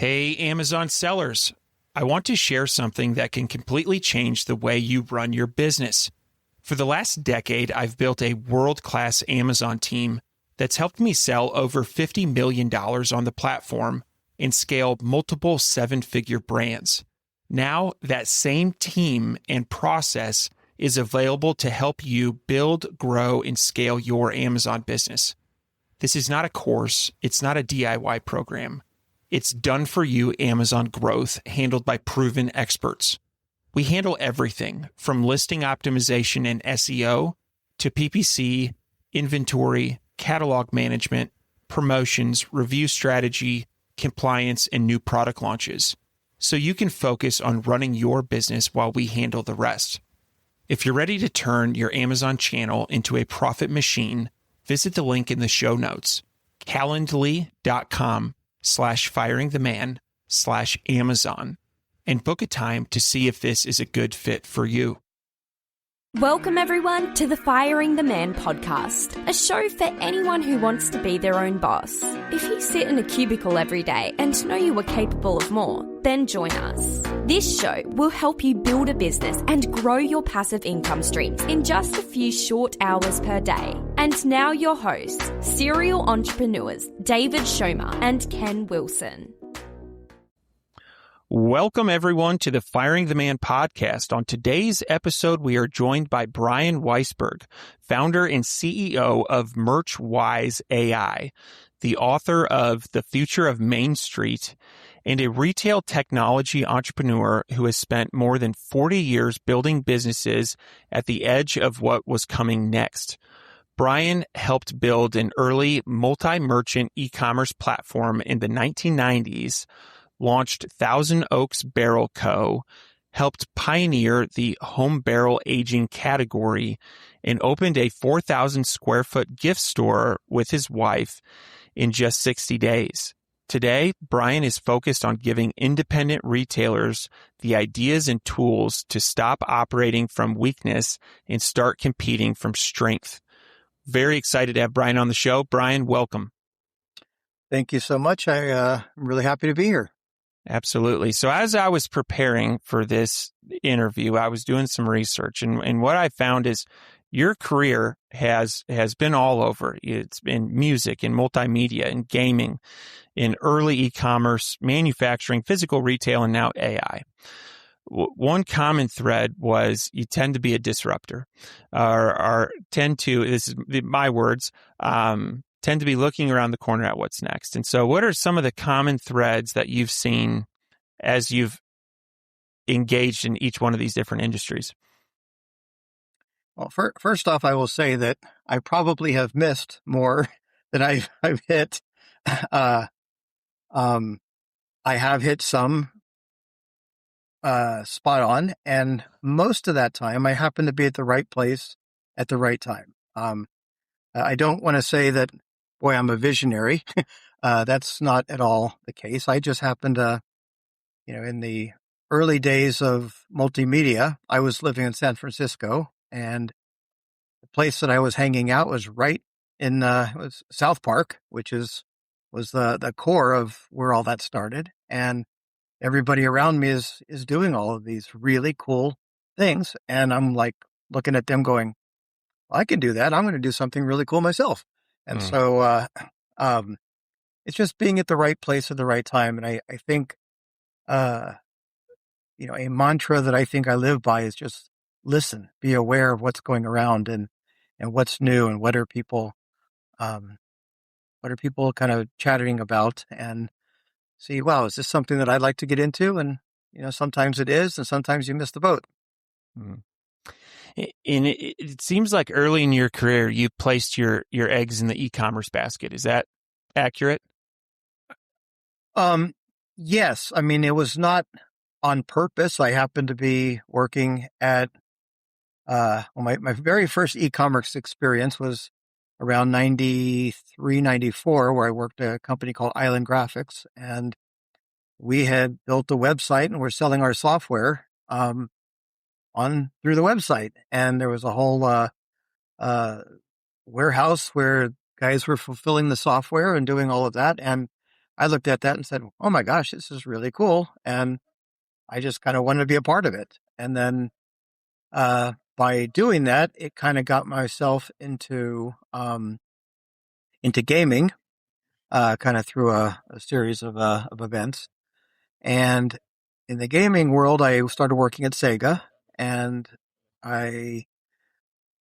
Hey, Amazon sellers. I want to share something that can completely change the way you run your business. For the last decade, I've built a world-class Amazon team that's helped me sell over $50 million on the platform and scale multiple seven-figure brands. Now, that same team and process is available to help you build, grow, and scale your Amazon business. This is not a course. It's not a DIY program. It's done for you Amazon growth handled by proven experts. We handle everything from listing optimization and SEO to PPC, inventory, catalog management, promotions, review strategy, compliance, and new product launches, so you can focus on running your business while we handle the rest. If you're ready to turn your Amazon channel into a profit machine, visit the link in the show notes, calendly.com/firingtheman/Amazon, and book a time to see if this is a good fit for you. Welcome everyone to the Firing the Man podcast, a show for anyone who wants to be their own boss. If you sit in a cubicle every day and know you are capable of more, then join us. This show will help you build a business and grow your passive income streams in just a few short hours per day. And now your hosts, serial entrepreneurs David Schomer and Ken Wilson. Welcome, everyone, to the Firing the Man podcast. On today's episode, we are joined by Bryan Weisberg, founder and CEO of MerchWise AI, the author of The Future of Main Street, and a retail technology entrepreneur who has spent more than 40 years building businesses at the edge of what was coming next. Bryan helped build an early multi-merchant e-commerce platform in the 1990s, launched Thousand Oaks Barrel Co., helped pioneer the home barrel aging category, and opened a 4,000 square foot gift store with his wife in just 60 days. Today, Bryan is focused on giving independent retailers the ideas and tools to stop operating from weakness and start competing from strength. Very excited to have Bryan on the show. Bryan, welcome. Thank you so much. I'm really happy to be here. Absolutely. So as I was preparing for this interview, I was doing some research, and what I found is your career has been all over. It's been music and multimedia and gaming, in early e-commerce, manufacturing, physical retail, and now AI. One common thread was you tend to be a disruptor, or tend to, this is my words, tend to be looking around the corner at what's next. And so what are some of the common threads that you've seen as you've engaged in each one of these different industries? Well, first off, I will say that I probably have missed more than I've hit. I have hit some spot on, and most of that time I happen to be at the right place at the right time. I don't want to say that, boy, I'm a visionary. That's not at all the case. I just happened to, in the early days of multimedia, I was living in San Francisco, and the place that I was hanging out was right in it was South Park, which was the core of where all that started. And everybody around me is doing all of these really cool things, and I'm like looking at them going, well, I can do that. I'm going to do something really cool myself. And so it's just being at the right place at the right time. And I think, a mantra that I think I live by is just listen, be aware of what's going around and what's new and what are people kind of chattering about, and see, wow, is this something that I'd like to get into? And, sometimes it is, and sometimes you miss the boat. Mm. And it seems like early in your career, you placed your eggs in the e-commerce basket. Is that accurate? Yes. I mean, it was not on purpose. I happened to be working at, my very first e-commerce experience was around 93, 94, where I worked at a company called Island Graphics, and we had built a website and we're selling our software, through the website. And there was a whole, warehouse where guys were fulfilling the software and doing all of that. And I looked at that and said, oh my gosh, this is really cool. And I just kind of wanted to be a part of it. And then by doing that, it kind of got myself into gaming, kind of through a series of events. And in the gaming world, I started working at Sega, and I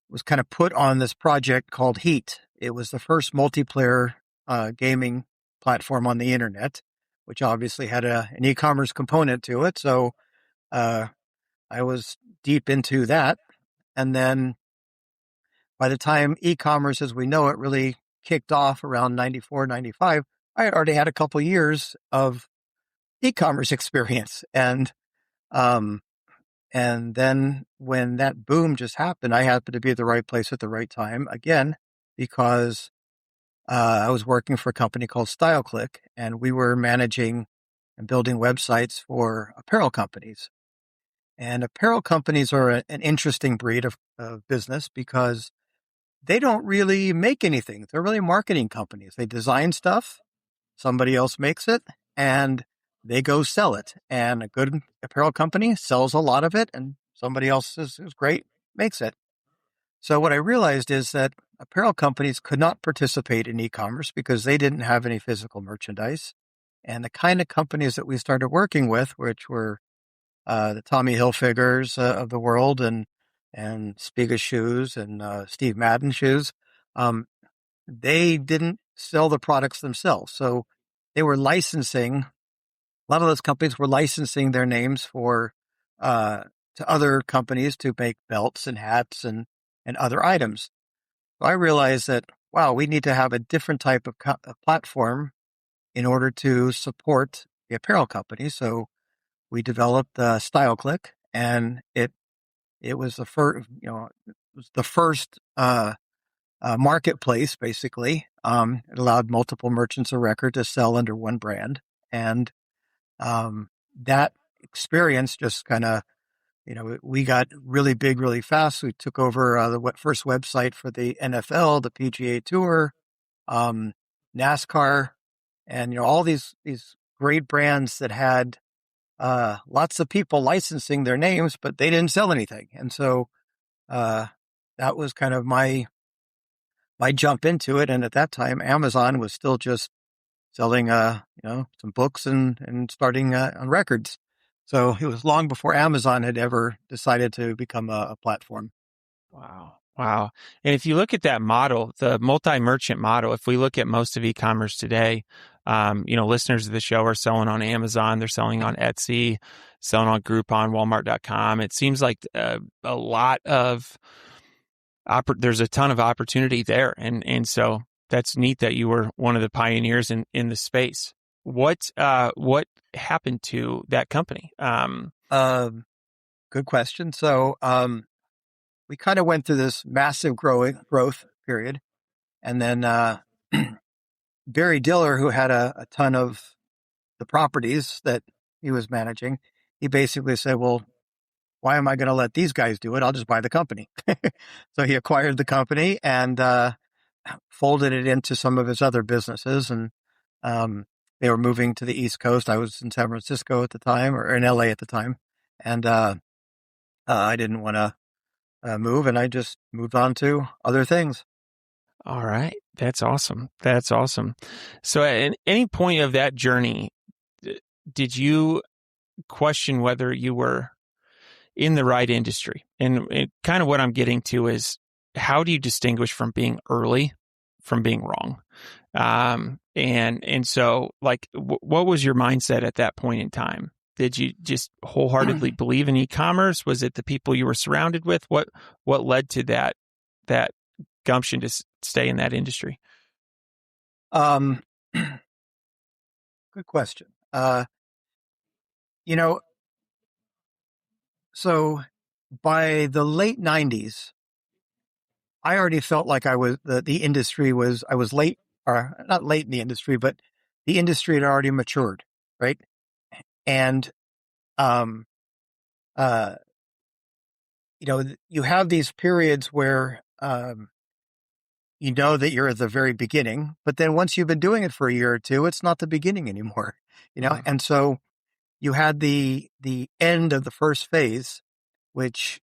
was kind of put on this project called Heat. It was the first multiplayer gaming platform on the internet, which obviously had an e-commerce component to it. So uh, I was deep into that. And then by the time e-commerce as we know it really kicked off around 94, 95, I had already had a couple years of e-commerce experience. Um, and then when that boom just happened, I happened to be at the right place at the right time again, because I was working for a company called StyleClick, and we were managing and building websites for apparel companies. And apparel companies are an interesting breed of business because they don't really make anything. They're really marketing companies. They design stuff, somebody else makes it, and they go sell it. And a good apparel company sells a lot of it, and somebody else is great, makes it. So what I realized is that apparel companies could not participate in e-commerce because they didn't have any physical merchandise. And the kind of companies that we started working with, which were the Tommy Hilfigers of the world, and Spiga shoes, and Steve Madden shoes, um, they didn't sell the products themselves. So they were licensing. A lot of those companies were licensing their names for to other companies to make belts and hats and other items. So I realized that, wow, we need to have a different type of platform in order to support the apparel company. So we developed StyleClick, and it was the first, it was the first marketplace. Basically, it allowed multiple merchants of record to sell under one brand, and that experience just kind of, we got really big really fast. We took over the first website for the NFL, the PGA Tour, um, NASCAR, and all these great brands that had lots of people licensing their names, but they didn't sell anything. And so uh, that was kind of my jump into it. And at that time, Amazon was still just selling some books and starting on records. So it was long before Amazon had ever decided to become a platform. Wow. Wow. And if you look at that model, the multi-merchant model, if we look at most of e-commerce today, listeners of the show are selling on Amazon, they're selling on Etsy, selling on Groupon, Walmart.com. It seems like a lot of there's a ton of opportunity there. And so that's neat that you were one of the pioneers in the space. What happened to that company? Good question. So we kind of went through this massive growth period. And then Barry Diller, who had a ton of the properties that he was managing, he basically said, well, why am I going to let these guys do it? I'll just buy the company. So he acquired the company and folded it into some of his other businesses. And they were moving to the East Coast. I was in San Francisco at the time, or in LA at the time. And I didn't want to move, and I just moved on to other things. All right. That's awesome. That's awesome. So at any point of that journey, did you question whether you were in the right industry? And kind of what I'm getting to is, how do you distinguish from being early from being wrong? And so, like, what was your mindset at that point in time? Did you just wholeheartedly believe in e-commerce? Was it the people you were surrounded with? What led to that gumption to stay in that industry? Good question. So by the late 90s, I already felt like I was the industry was I was late, or not late in the industry, but the industry had already matured, right? And um uh you have these periods where you know that you're at the very beginning, but then once you've been doing it for a year or two, it's not the beginning anymore, And so you had the end of the first phase, which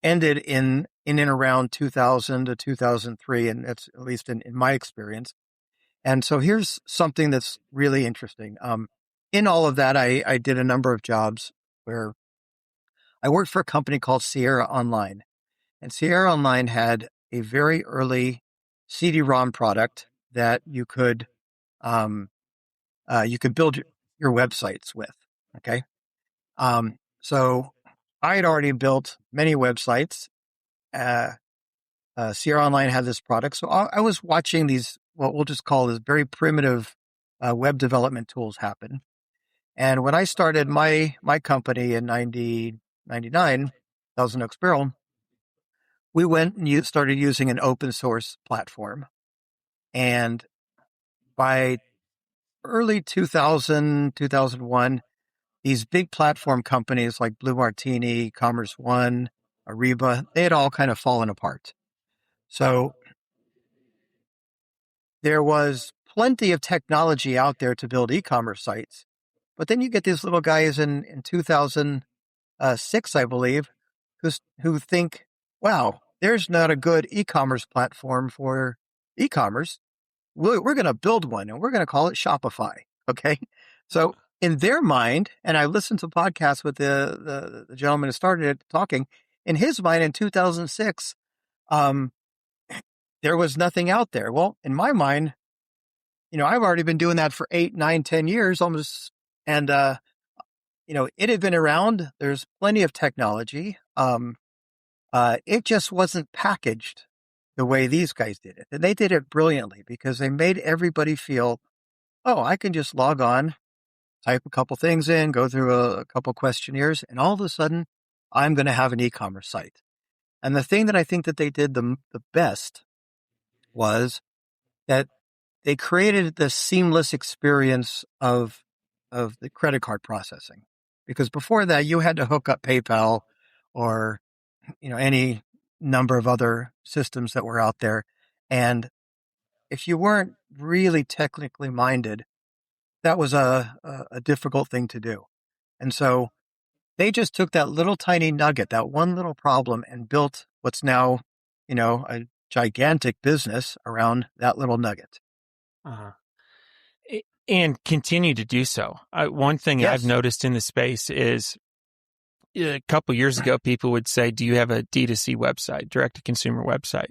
ended in and around 2000 to 2003, and that's at least in my experience. And so here's something that's really interesting. In all of that, I did a number of jobs where I worked for a company called Sierra Online. And Sierra Online had a very early CD-ROM product that you could build your websites with. Okay. So I had already built many websites. Sierra Online had this product. So I was watching these, what we'll just call this very primitive web development tools happen. And when I started my company in 99, Thousand Oaks Barrel, we went and started using an open source platform. And by early 2000, 2001, these big platform companies like Blue Martini, Commerce One, Ariba, they had all kind of fallen apart. So there was plenty of technology out there to build e-commerce sites. But then you get these little guys in 2006, I believe, who think, wow, there's not a good e-commerce platform for e-commerce. We're going to build one and we're going to call it Shopify. Okay. So in their mind, and I listened to podcasts with the gentleman who started it talking, in his mind in 2006, there was nothing out there. Well, in my mind, I've already been doing that for 8, 9, 10 years almost. And, it had been around. There's plenty of technology. It just wasn't packaged the way these guys did it. And they did it brilliantly because they made everybody feel, oh, I can just log on, type a couple things in, go through a couple questionnaires, and all of a sudden I'm going to have an e-commerce site. And the thing that I think that they did the best was that they created this seamless experience of the credit card processing. Because before that, you had to hook up PayPal or, any number of other systems that were out there. And if you weren't really technically minded, that was a difficult thing to do. And so they just took that little tiny nugget, that one little problem, and built what's now, a gigantic business around that little nugget. Uh-huh. And continue to do so. One thing Yes. I've noticed in the space is a couple years ago, people would say, do you have a D2C website, direct-to-consumer website?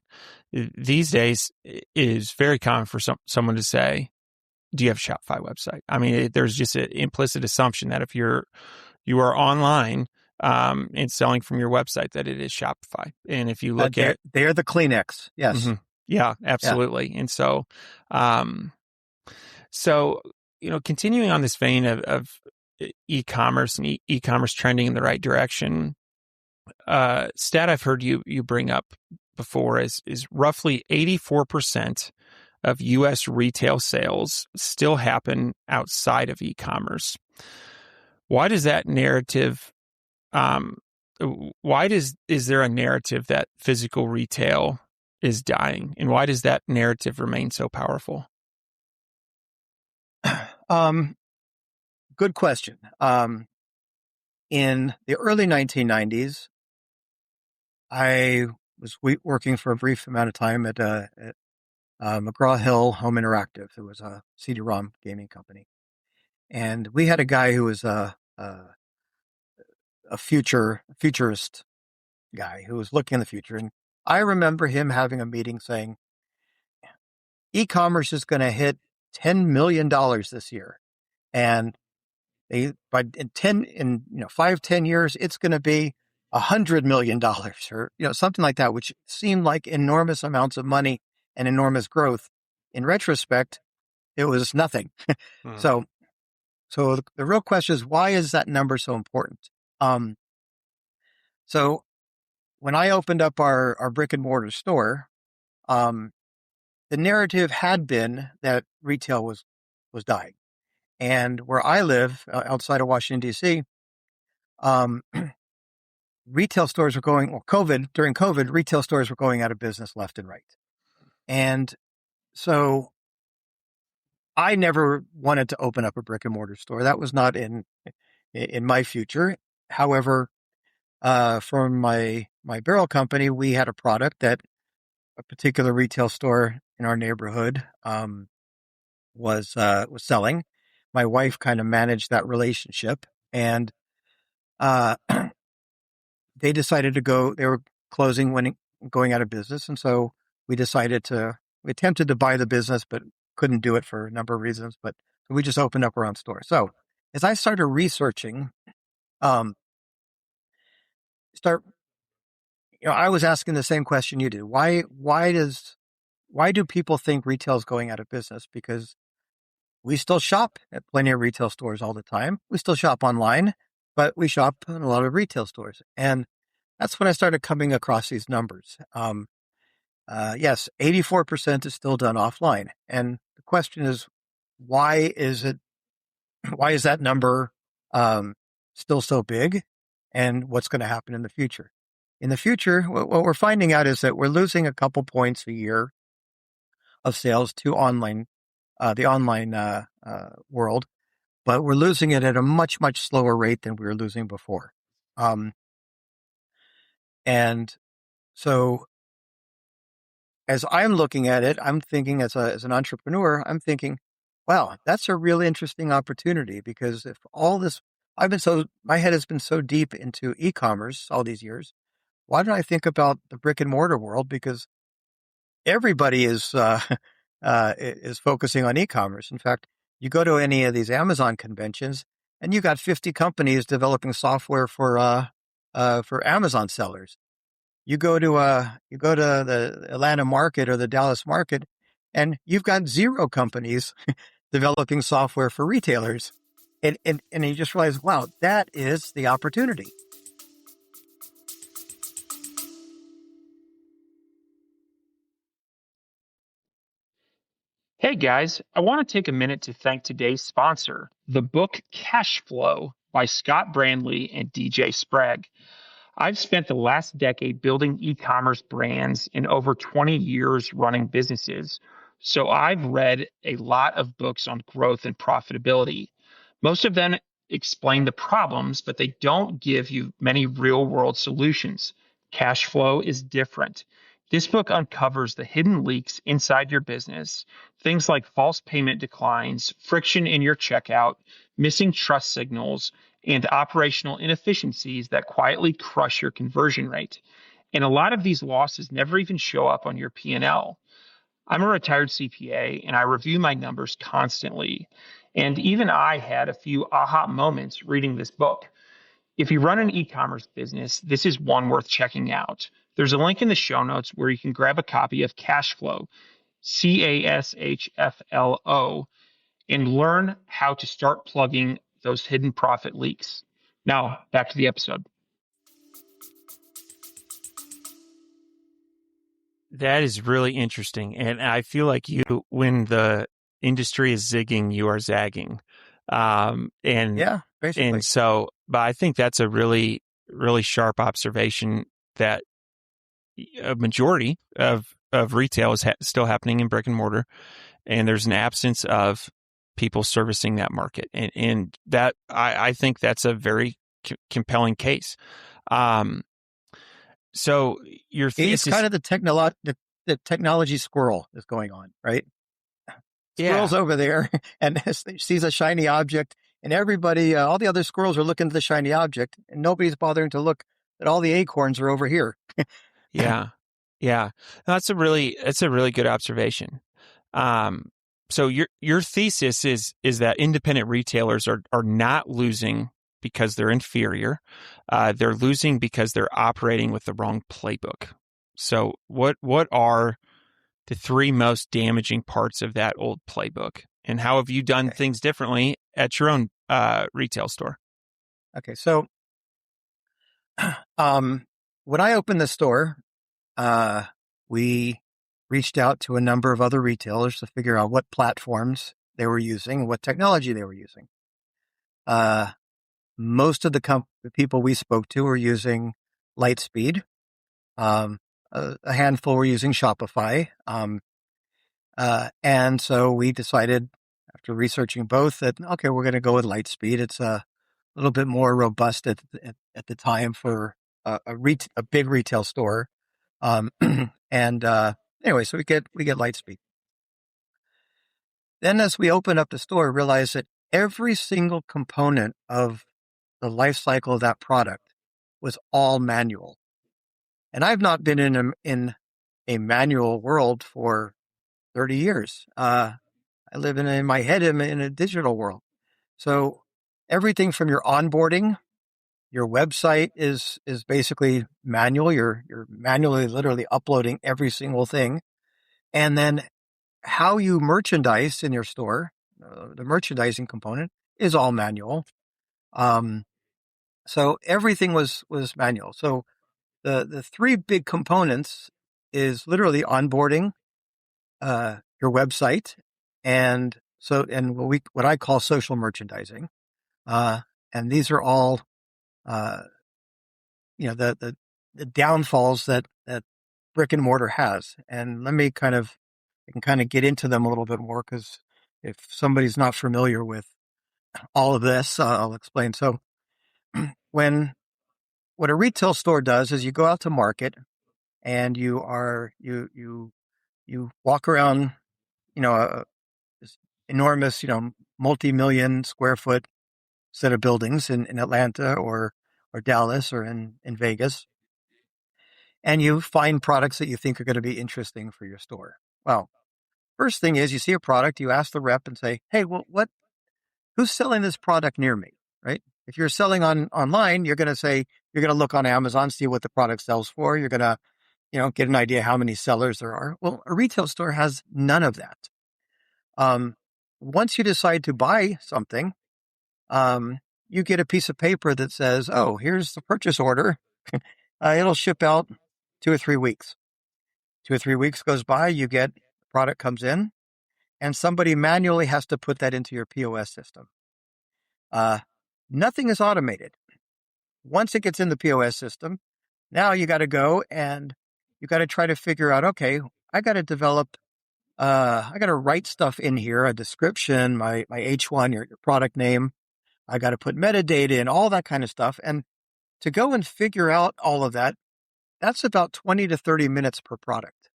These days, it is very common for someone to say, do you have a Shopify website? I mean, there's just an implicit assumption that if you are online and selling from your website, that it is Shopify. And if you look at... They're the Kleenex, yes. Mm-hmm. Yeah, absolutely. Yeah. And so, continuing on this vein of e-commerce and e-commerce trending in the right direction, stat I've heard you bring up before is roughly 84% of U.S. retail sales still happen outside of e-commerce. Why does that narrative? Is there a narrative that physical retail is dying, and why does that narrative remain so powerful? Good question. In the early 1990s, I was working for a brief amount of time at McGraw-Hill Home Interactive. It was a CD-ROM gaming company. And we had a guy who was a futurist guy who was looking in the future. And I remember him having a meeting saying, e-commerce is going to hit $10 million this year. And in 5-10 years, it's going to be $100 million or, something like that, which seemed like enormous amounts of money and enormous growth. In retrospect, it was nothing. So the real question is, why is that number so important? So when I opened up our brick and mortar store, the narrative had been that retail was dying. And where I live, outside of Washington, D.C., retail stores were during COVID, retail stores were going out of business left and right. And so I never wanted to open up a brick and mortar store. That was not in my future. However, from my barrel company, we had a product that a particular retail store in our neighborhood was selling. My wife kind of managed that relationship, and uh, they decided to go. They were closing when going out of business, and so we decided to. We attempted to buy the business, but couldn't do it for a number of reasons. But we just opened up our own store. So as I started researching, um, start I was asking the same question you did. Why do people think retail is going out of business? Because we still shop at plenty of retail stores all the time. We still shop online, but we shop in a lot of retail stores. And that's when I started coming across these numbers. Yes, 84% is still done offline. And the question is, why is it, why is that number still so big? And what's going to happen in the future? In the future, what we're finding out is that we're losing a couple points a year of sales to online, the online world, but we're losing it at a much, much slower rate than we were losing before. And so as I'm looking at it, I'm thinking as an entrepreneur, I'm thinking, wow, that's a really interesting opportunity, because if all this, my head has been so deep into e-commerce all these years. Why don't I think about the brick and mortar world? Because everybody is focusing on e-commerce. In fact, you go to any of these Amazon conventions, and you got 50 companies developing software for Amazon sellers. You go to the Atlanta market or the Dallas market, and you've got 0 companies developing software for retailers. And you just realize, wow, that is the opportunity. Hey guys, I want to take a minute to thank today's sponsor, the book Cash Flow by Scott Brandley and DJ Sprague. I've spent the last decade building e-commerce brands and over 20 years running businesses. So I've read a lot of books on growth and profitability. Most of them explain the problems, but they don't give you many real-world solutions. Cash flow is different. This book uncovers the hidden leaks inside your business, things like false payment declines, friction in your checkout, missing trust signals, and operational inefficiencies that quietly crush your conversion rate. And a lot of these losses never even show up on your P&L. I'm a retired CPA and I review my numbers constantly. And even I had a few aha moments reading this book. If you run an e-commerce business, this is one worth checking out. There's a link in the show notes where you can grab a copy of Cash Flow, CASHFLO, and learn how to start plugging those hidden profit leaks. Now, back to the episode. That is really interesting. And I feel like when the industry is zigging, you are zagging. Yeah, basically. And so, but I think that's a really, really sharp observation that a majority of retail is still happening in brick and mortar, and there's an absence of people servicing that market. And that, I think that's a very compelling case. So your thesis, it's kind of the technology squirrel is going on, right? Squirrel's over there and sees a shiny object, and everybody, all the other squirrels are looking at the shiny object, and nobody's bothering to look that all the acorns are over here. Yeah. That's a really good observation. So your thesis is that independent retailers are not losing because they're inferior. They're losing because they're operating with the wrong playbook. So what are the 3 most damaging parts of that old playbook, and how have you done things differently at your own retail store? Okay, so when I opened the store, we reached out to a number of other retailers to figure out what platforms they were using and what technology they were using. Most of the people we spoke to were using Lightspeed. A handful were using Shopify. And so we decided, after researching both, that, okay, we're going to go with Lightspeed. It's a little bit more robust at the time for a big retail store. And anyway, so we get Lightspeed. Then as we open up the store, realize that every single component of the life cycle of that product was all manual. And I've not been in a manual world for 30 years. I live in my head, in a digital world. So everything from your onboarding, your website is basically manual. You're manually, literally uploading every single thing. And then how you merchandise in your store, the merchandising component is all manual. So everything was manual. So the three big components is literally onboarding, your website, and what I call social merchandising. And these are all, the downfalls that brick and mortar has. And I can kind of get into them a little bit more, because if somebody's not familiar with all of this, I'll explain. So what a retail store does is you go out to market and you walk around, this enormous, multi-million square foot set of buildings in Atlanta or Dallas or in Vegas. And you find products that you think are going to be interesting for your store. Well, first thing is, you see a product, you ask the rep and say, hey, well, who's selling this product near me, right? If you're selling online, you're going to look on Amazon, see what the product sells for. You're going to, get an idea how many sellers there are. Well, a retail store has none of that. Once you decide to buy something, you get a piece of paper that says, oh, here's the purchase order. It'll ship out 2 or 3 weeks. 2 or 3 weeks goes by, the product comes in, and somebody manually has to put that into your POS system. Nothing is automated. Once it gets in the POS system, now you got to go and you got to try to figure out, okay, I got to write stuff in here, a description, my H1, your product name. I got to put metadata in, all that kind of stuff. And to go and figure out all of that, that's about 20 to 30 minutes per product.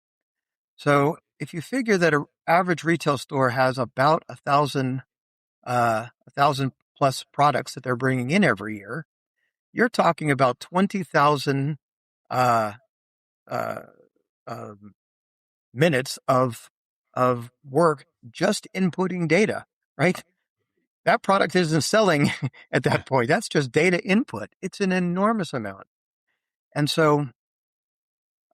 So if you figure that an average retail store has about 1,000 plus products that they're bringing in every year, you're talking about 20,000 minutes of work just inputting data, right? That product isn't selling at that point. That's just data input. It's an enormous amount. And so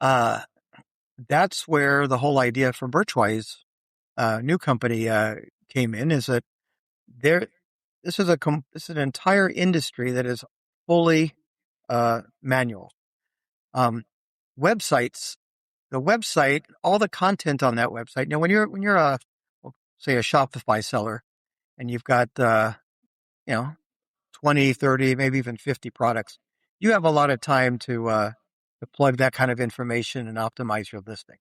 that's where the whole idea for Birchwise, new company, came in, is that this is an entire industry that is fully manual. Websites, the website, all the content on that website. Now, when you're say a Shopify seller, and you've got 20, 30, maybe even 50 products, you have a lot of time to plug that kind of information and optimize your listing.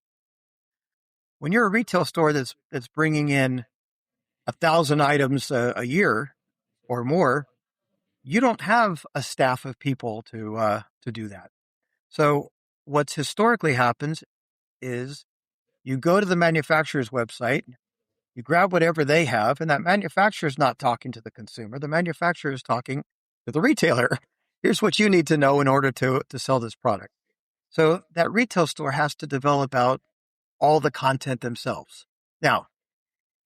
When you're a retail store that's bringing in 1,000 items a year or more, you don't have a staff of people to do that. So what's historically happens is you go to the manufacturer's website, you grab whatever they have, and that manufacturer is not talking to the consumer. The manufacturer is talking to the retailer. Here's what you need to know in order to sell this product. So that retail store has to develop out all the content themselves. Now,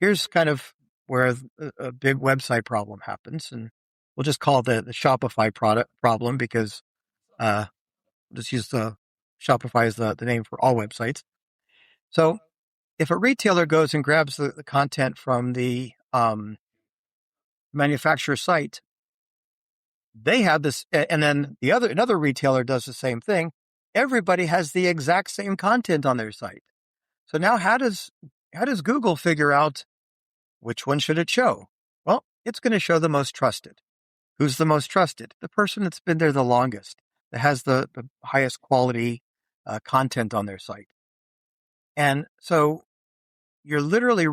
here's kind of where a big website problem happens, and we'll just call it the Shopify product problem, because just use the Shopify as the name for all websites. So if a retailer goes and grabs the content from the manufacturer site, they have this, and then another retailer does the same thing. Everybody has the exact same content on their site. So now how does Google figure out which one should it show? Well, it's going to show the most trusted. Who's the most trusted? The person that's been there the longest, that has the highest quality content on their site. And so you're literally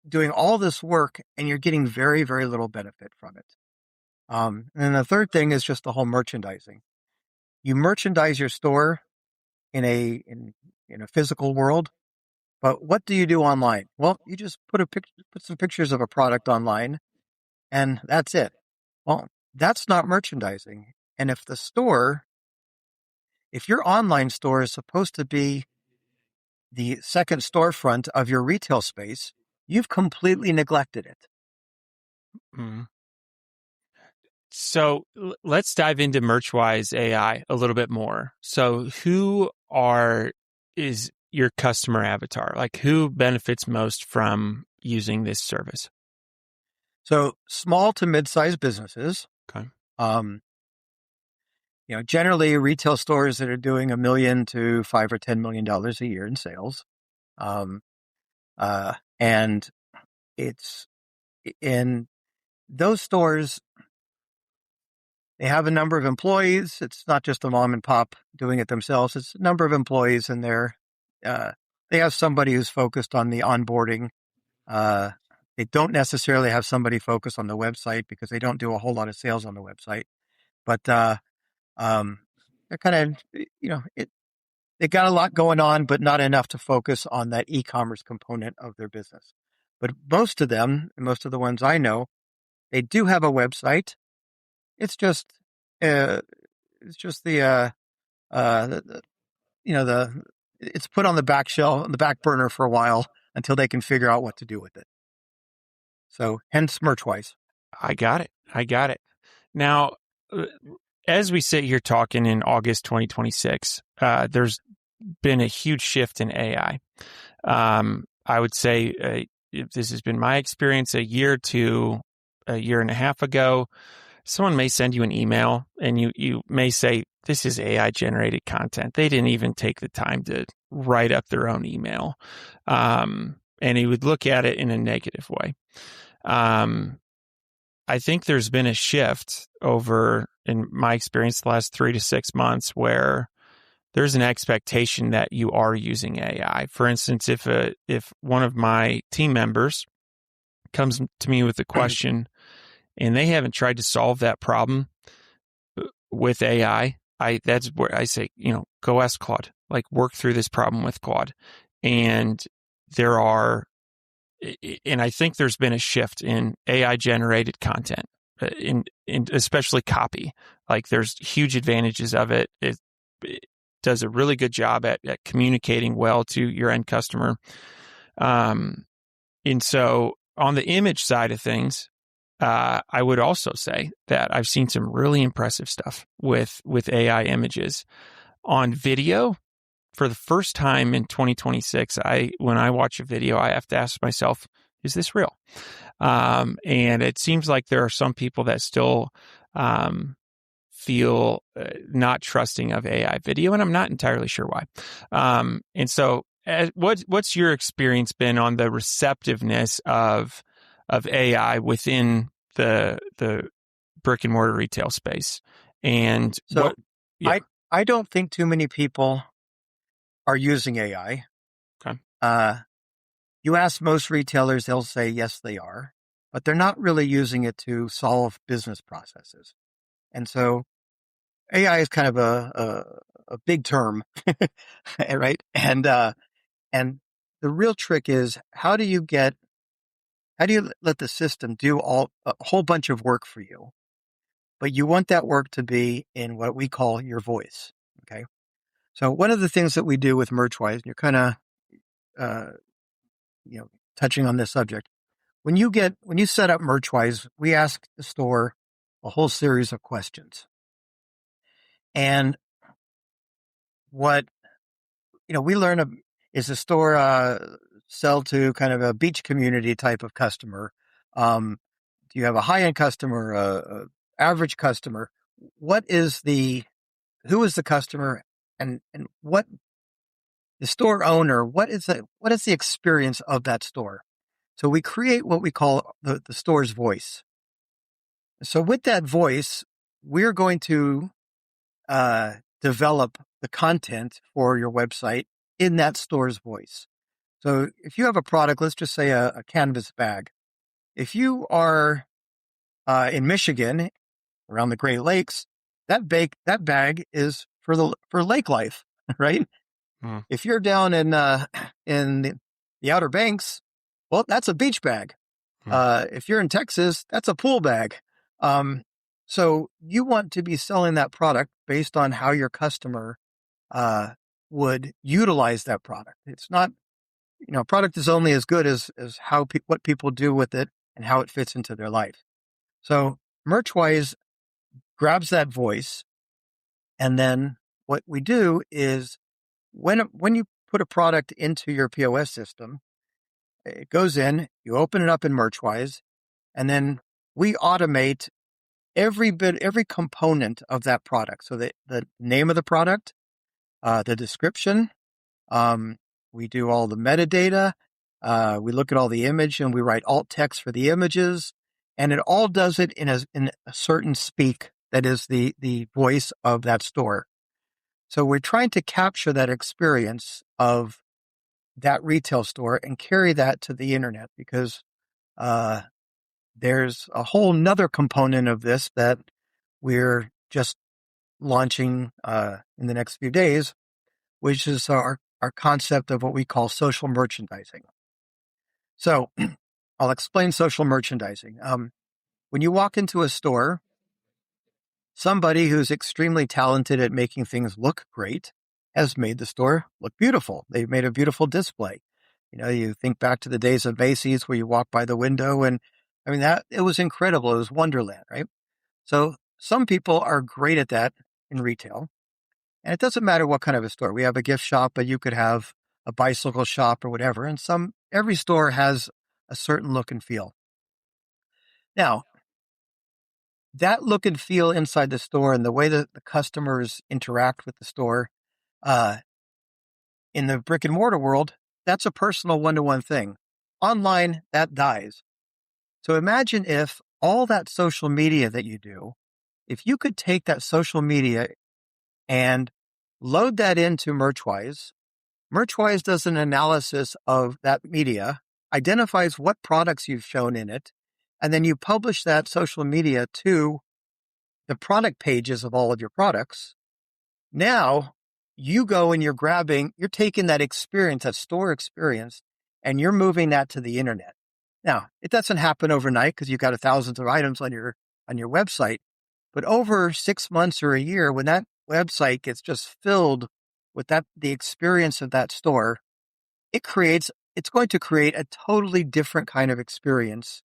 doing all this work, and you're getting very, very little benefit from it. And then the third thing is just the whole merchandising. You merchandise your store in a physical world, but what do you do online? Well, you just put some pictures of a product online, and that's it. Well, that's not merchandising. And if your online store is supposed to be the second storefront of your retail space, you've completely neglected it. Mm. So let's dive into MerchWise AI a little bit more. So is your customer avatar? Like, who benefits most from using this service? So small to mid-sized businesses. Okay. Generally retail stores that are doing $1 million to $5 or $10 million a year in sales. And it's in those stores, they have a number of employees. It's not just a mom and pop doing it themselves. It's a number of employees in there. They have somebody who's focused on the onboarding. They don't necessarily have somebody focused on the website because they don't do a whole lot of sales on the website. But they're kind of, they got a lot going on, but not enough to focus on that e-commerce component of their business. But most of them, and most of the ones I know, they do have a website. It's just it's put on the back burner for a while until they can figure out what to do with it. So hence MerchWise. I got it. Now, as we sit here talking in August 2026, there's been a huge shift in AI. I would say this has been my experience a year to a year and a half ago. Someone may send you an email and you may say, this is AI generated content. They didn't even take the time to write up their own email. And you would look at it in a negative way. I think there's been a shift over, in my experience, the last 3 to 6 months where there's an expectation that you are using AI. For instance, if one of my team members comes to me with a question and they haven't tried to solve that problem with AI, that's where I say, go ask Claude, like work through this problem with Claude. And I think there's been a shift in AI generated content, in especially copy. Like there's huge advantages of it. It does a really good job at communicating well to your end customer. And so on the image side of things, I would also say that I've seen some really impressive stuff with AI images. On video, for the first time in 2026, when I watch a video, I have to ask myself, is this real? And it seems like there are some people that still feel not trusting of AI video, and I'm not entirely sure why. And so what's your experience been on the receptiveness of AI within the brick and mortar retail space? And so I don't think too many people are using AI. Okay. You ask most retailers, they'll say yes, they are, but they're not really using it to solve business processes. And so AI is kind of a big term, right? And the real trick is how do you let the system do a whole bunch of work for you, but you want that work to be in what we call your voice. Okay. So one of the things that we do with MerchWise, and you're kind of, touching on this subject, when you set up MerchWise, we ask the store a whole series of questions. And what, we learn is the store sell to kind of a beach community type of customer? Do you have a high-end customer, a average customer? Who is the customer, and what the store owner, what is the experience of that store? So we create what we call the store's voice. So with that voice, we're going to develop the content for your website in that store's voice. So if you have a product, let's just say a canvas bag. If you are in Michigan, around the Great Lakes, that bag is for lake life, right? Mm. If you're down in the Outer Banks, well, that's a beach bag. Mm. If you're in Texas, that's a pool bag. So you want to be selling that product based on how your customer would utilize that product. It's not, product is only as good as what people do with it and how it fits into their life. So Merchwise grabs that voice, and then what we do is when you put a product into your POS system, it goes in, you open it up in Merchwise, and then we automate every component of that product. So the name of the product, the description, we do all the metadata, we look at all the image and we write alt text for the images, and it all does it in a certain speak that is the voice of that store. So we're trying to capture that experience of that retail store and carry that to the internet, because there's a whole nother component of this that we're just launching in the next few days, which is our concept of what we call social merchandising. So I'll explain social merchandising. When you walk into a store, somebody who's extremely talented at making things look great has made the store look beautiful. They've made a beautiful display. You think back to the days of Macy's where you walk by the window, and I mean, it was incredible. It was Wonderland, right? So some people are great at that in retail. And it doesn't matter what kind of a store. We have a gift shop, but you could have a bicycle shop or whatever. And every store has a certain look and feel. Now, that look and feel inside the store and the way that the customers interact with the store, in the brick and mortar world, that's a personal one-to-one thing. Online, that dies. So imagine if all that social media that you do, if you could take that social media and load that into Merchwise. Merchwise does an analysis of that media, identifies what products you've shown in it, and then you publish that social media to the product pages of all of your products. Now you go and you're taking that experience, that store experience, and you're moving that to the internet. Now, it doesn't happen overnight because you've got thousands of items on your website, but over 6 months or a year, when that website gets just filled with the experience of that store, it's going to create a totally different kind of experience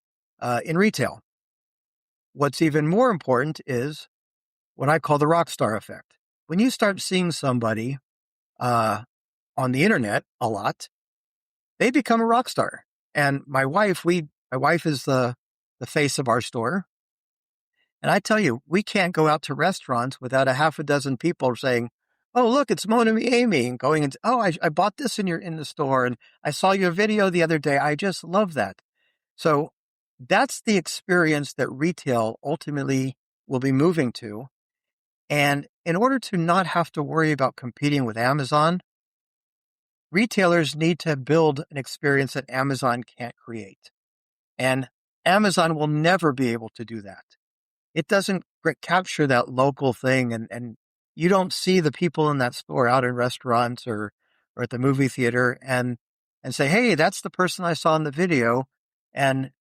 in retail. What's even more important is what I call the rock star effect. When you start seeing somebody on the internet a lot, they become a rock star. And my wife is the face of our store. And I tell you, we can't go out to restaurants without a half a dozen people saying, "Oh, look, it's Mona Amy," and going into, "Oh, I bought this in the store, and I saw your video the other day. I just love that." So that's the experience that retail ultimately will be moving to. And in order to not have to worry about competing with Amazon, retailers need to build an experience that Amazon can't create. And Amazon will never be able to do that. It doesn't capture that local thing, and you don't see the people in that store out in restaurants or at the movie theater and say, "Hey, that's the person I saw in the video." And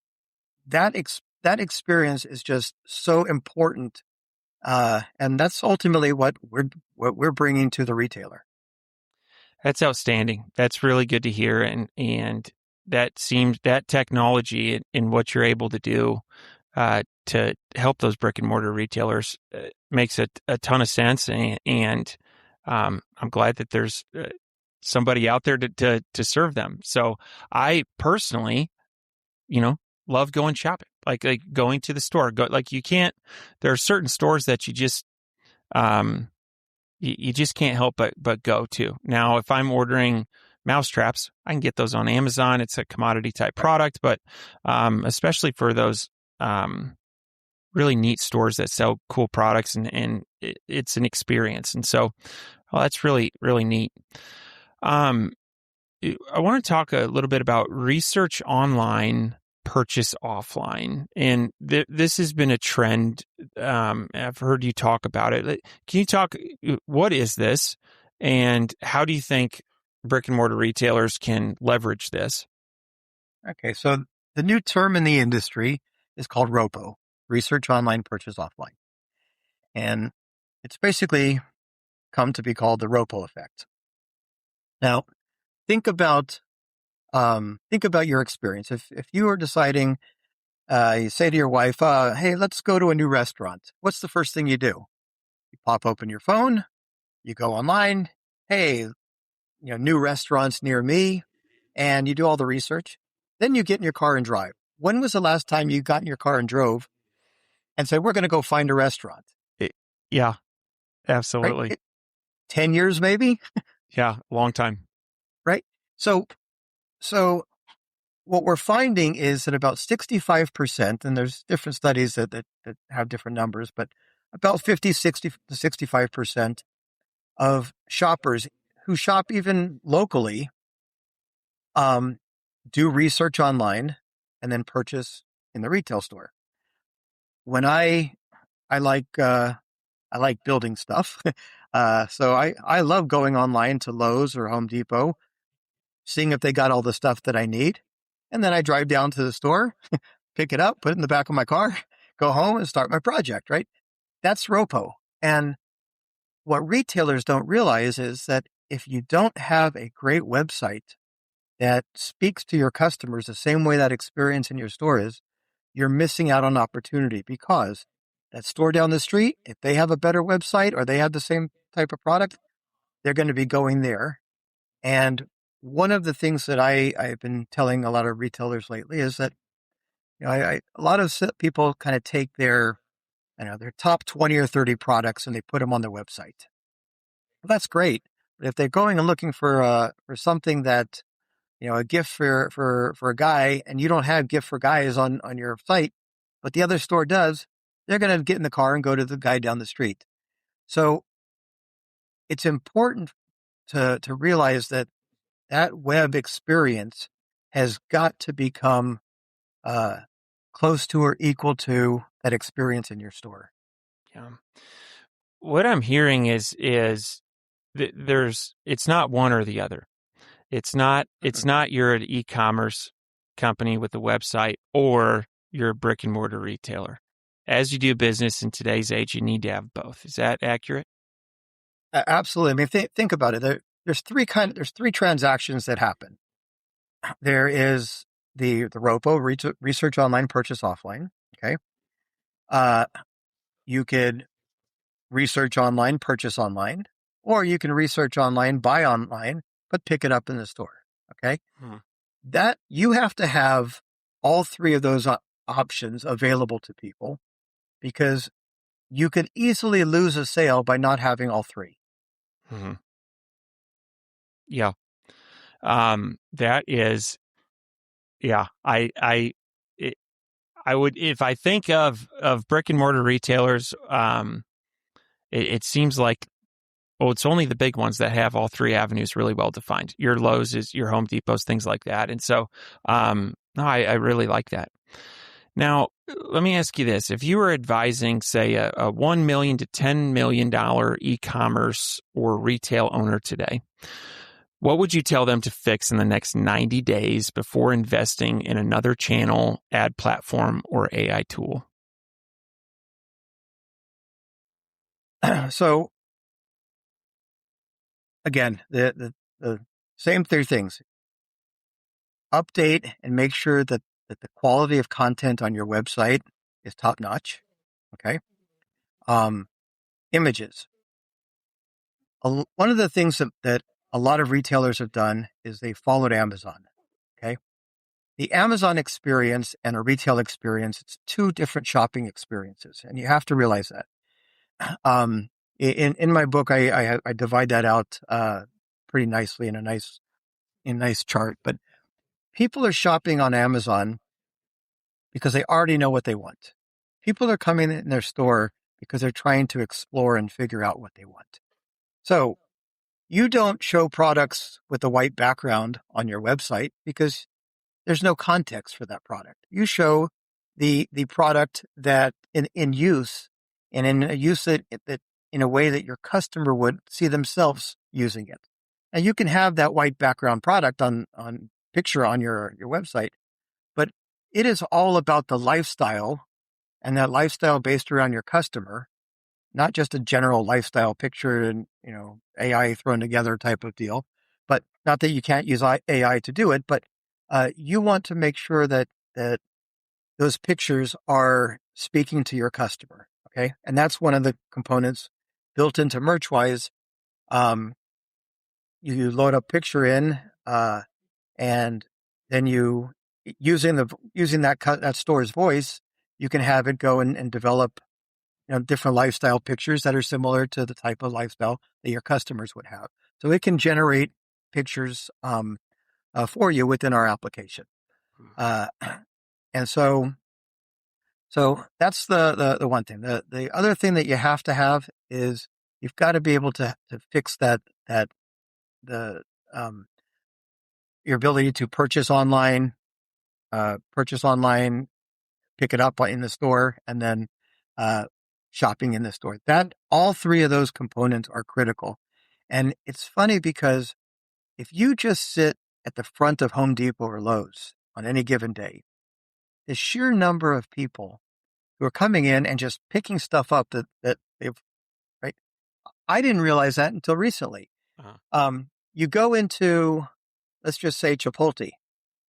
that experience is just so important, and that's ultimately what we're bringing to the retailer. That's outstanding. That's really good to hear, and that technology and what you're able to do to help those brick and mortar retailers makes a ton of sense, and I'm glad that there's somebody out there to serve them. So I personally, love going shopping, like going to the store. There are certain stores that you just you just can't help but go to. Now, if I'm ordering mousetraps, I can get those on Amazon. It's a commodity type product, but especially for those really neat stores that sell cool products, and it's an experience. And so, well, that's really, really neat. I want to talk a little bit about research online, purchase offline. And this has been a trend. I've heard you talk about it. Can you talk, what is this? And how do you think brick and mortar retailers can leverage this? Okay, so the new term in the industry is called ROPO, Research Online, Purchase Offline. And it's basically come to be called the ROPO effect. Now, think about your experience. If you are deciding, you say to your wife, "Hey, let's go to a new restaurant." What's the first thing you do? You pop open your phone, you go online. Hey, new restaurants near me, and you do all the research. Then you get in your car and drive. When was the last time you got in your car and drove and said, "We're going to go find a restaurant"? Yeah, Right? absolutely. 10 years, maybe. Yeah, long time. Right? So what we're finding is that about 65%, and there's different studies that have different numbers, but about 50, 60 to 65% of shoppers who shop even locally do research online and then purchase in the retail store. When I like building stuff, so I love going online to Lowe's or Home Depot, seeing if they got all the stuff that I need, and then I drive down to the store, pick it up, put it in the back of my car, go home and start my project, right? That's ROPO. And what retailers don't realize is that if you don't have a great website that speaks to your customers the same way that experience in your store is, you're missing out on opportunity, because that store down the street, if they have a better website or they have the same type of product, they're going to be going there. And one of the things that I've been telling a lot of retailers lately is that, a lot of people kind of take their top 20 or 30 products and they put them on their website. Well, that's great. But if they're going and looking for something that, a gift for a guy, and you don't have gift for guys on your site, but the other store does, they're going to get in the car and go to the guy down the street. So it's important to realize that web experience has got to become close to or equal to that experience in your store. Yeah. What I'm hearing is it's not one or the other. It's not you're an e-commerce company with a website or you're a brick and mortar retailer. As you do business in today's age, you need to have both. Is that accurate? Absolutely. I mean, think about it. There's three transactions that happen. There is the ROPO, research online, purchase offline. Okay. You could research online, purchase online, or you can research online, buy online, but pick it up in the store. Okay. That you have to have all three of those options available to people, because you could easily lose a sale by not having all three. Mm-hmm. Yeah. That is, yeah, I would, if I think of brick and mortar retailers, it seems like, it's only the big ones that have all three avenues really well defined. Your Lowe's, your Home Depots, things like that. And so, no, I really like that. Now, let me ask you this. If you were advising, say, a $1 million to $10 million e-commerce or retail owner today, what would you tell them to fix in the next 90 days before investing in another channel, ad platform, or AI tool? So, again, the same three things: update and make sure that the quality of content on your website is top notch. Okay. Images. One of the things that a lot of retailers have done is they followed Amazon. Okay. The Amazon experience and a retail experience, it's two different shopping experiences, and you have to realize that. In my book, I divide that out pretty nicely in a nice chart. But people are shopping on Amazon because they already know what they want. People are coming in their store because they're trying to explore and figure out what they want. So you don't show products with a white background on your website because there's no context for that product. You show the product that in use and in a use that in a way that your customer would see themselves using it. And you can have that white background product on picture on your website, but it is all about the lifestyle, and that lifestyle based around your customer, not just a general lifestyle picture and, AI thrown together type of deal. But not that you can't use AI to do it, but you want to make sure that those pictures are speaking to your customer. Okay. And that's one of the components built into MerchWise. You load a picture in, and then using that store's voice, you can have it go and develop, different lifestyle pictures that are similar to the type of lifestyle that your customers would have. So it can generate pictures for you within our application. And so that's the one thing. The other thing that you have to have is you've got to be able to fix your ability to purchase online, pick it up in the store, and then shopping in the store. That all three of those components are critical. And it's funny because if you just sit at the front of Home Depot or Lowe's on any given day, the sheer number of people who are coming in and just picking stuff up that they've, right? I didn't realize that until recently. Uh-huh. You go into, let's just say, Chipotle.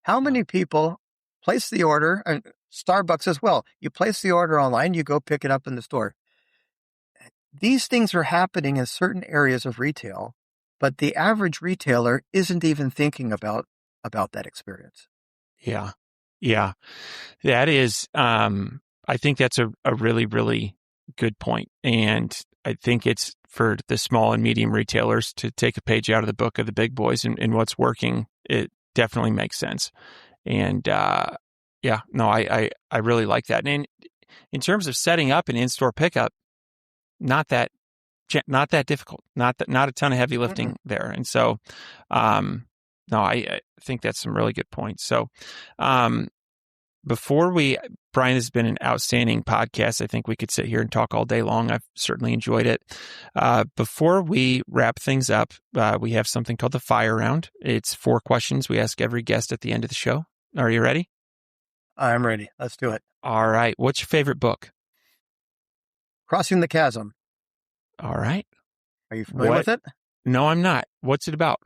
How many people place the order, and Starbucks as well? You place the order online, you go pick it up in the store. These things are happening in certain areas of retail, but the average retailer isn't even thinking about that experience. Yeah. That is, I think that's a really, really good point. And I think it's for the small and medium retailers to take a page out of the book of the big boys and what's working. It definitely makes sense. And I really like that. And in terms of setting up an in-store pickup, not that difficult, not a ton of heavy lifting there. And so, I think that's some really good points. So, Bryan, has been an outstanding podcast. I think we could sit here and talk all day long. I've certainly enjoyed it. Before we wrap things up, we have something called the Fire Round. It's 4 questions we ask every guest at the end of the show. Are you ready? I'm ready. Let's do it. All right. What's your favorite book? Crossing the Chasm. All right. Are you familiar with it? No, I'm not. What's it about?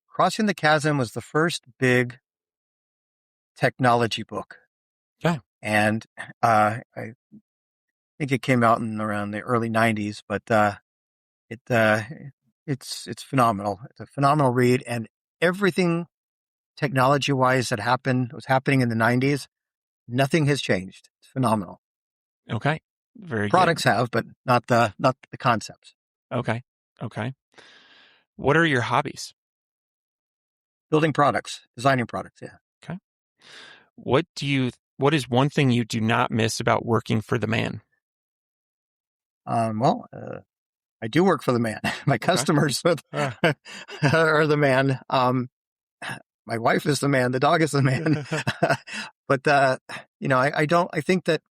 Crossing the Chasm was the first big technology book. Okay. And I think it came out in around the early 90s, but it's phenomenal. It's a phenomenal read, and everything technology-wise that was happening in the 90s, nothing has changed. It's phenomenal. Okay. Very Products good. have, but not the concepts. Okay. What are your hobbies? Building products, designing products, yeah. Okay. What is one thing you do not miss about working for the man? I do work for the man. My customers are the man. My wife is the man. The dog is the man. But, I think that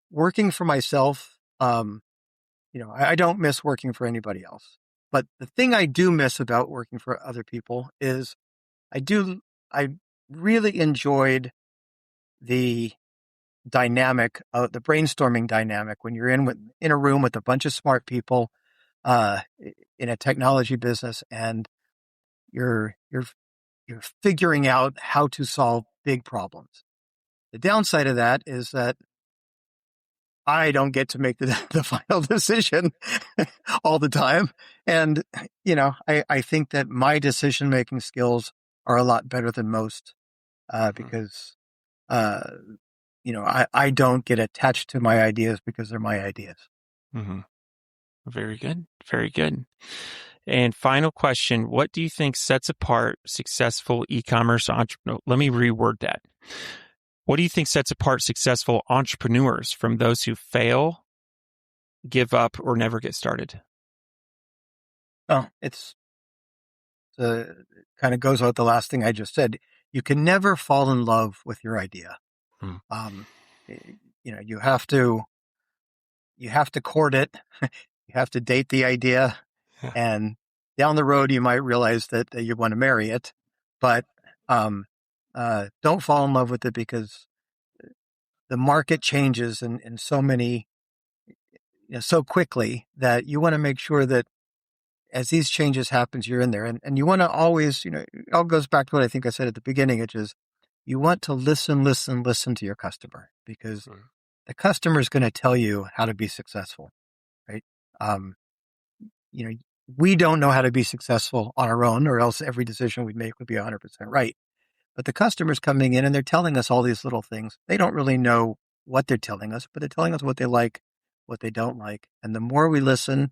working for myself, I don't miss working for anybody else. But the thing I do miss about working for other people is I really enjoyed the dynamic, the brainstorming dynamic when you're in a room with a bunch of smart people in a technology business, and you're figuring out how to solve big problems. The downside of that is that I don't get to make the final decision all the time. And, I think that my decision-making skills are a lot better than most because, I don't get attached to my ideas because they're my ideas. Mm-hmm. Very good. Very good. And final question, what do you think sets apart successful e-commerce entrepreneurs? Let me reword that. What do you think sets apart successful entrepreneurs from those who fail, give up, or never get started? Oh, it's kind of goes with the last thing I just said. You can never fall in love with your idea. Hmm. You have to court it. You have to date the idea, Yeah. and down the road you might realize that you want to marry it, but don't fall in love with it, because the market changes in so many, so quickly, that you want to make sure that as these changes happens, you're in there, and you want to always, it all goes back to what I think I said at the beginning, which is you want to listen to your customer, because the customer is going to tell you how to be successful, right? We don't know how to be successful on our own, or else every decision we make would be 100% right. But the customer's coming in and they're telling us all these little things. They don't really know what they're telling us, but they're telling us what they like, what they don't like. And the more we listen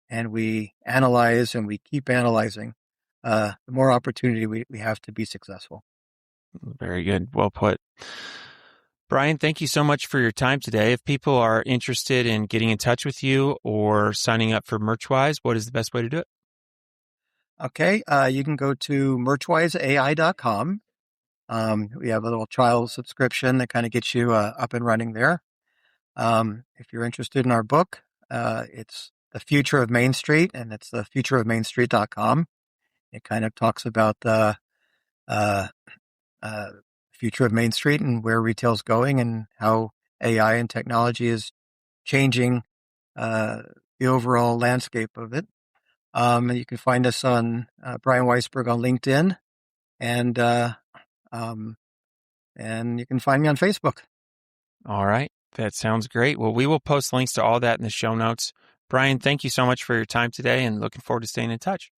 and we analyze and we keep analyzing, the more opportunity we have to be successful. Very good. Well put. Bryan, thank you so much for your time today. If people are interested in getting in touch with you or signing up for Merchwise, what is the best way to do it? Okay. You can go to merchwiseai.com. We have a little trial subscription that kind of gets you up and running there. If you're interested in our book, it's The Future of Main Street, and it's thefutureofmainstreet.com. It kind of talks about the future of Main Street and where retail's going, and how AI and technology is changing the overall landscape of it. And you can find us on Bryan Weisberg on LinkedIn, and you can find me on Facebook. All right. That sounds great. Well, we will post links to all that in the show notes. Bryan, thank you so much for your time today, and looking forward to staying in touch.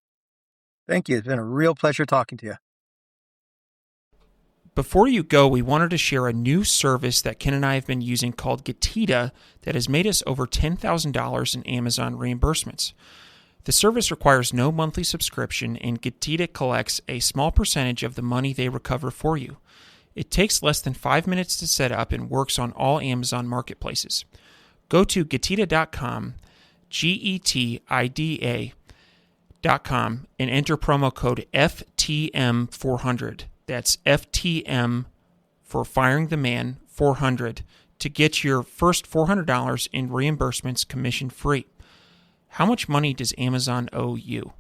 Thank you. It's been a real pleasure talking to you. Before you go, we wanted to share a new service that Ken and I have been using called Getita that has made us over $10,000 in Amazon reimbursements. The service requires no monthly subscription, and Getita collects a small percentage of the money they recover for you. It takes less than 5 minutes to set up and works on all Amazon marketplaces. Go to Getita.com, Getida.com, and enter promo code FTM400. That's FTM for Firing the Man 400 to get your first $400 in reimbursements commission free. How much money does Amazon owe you?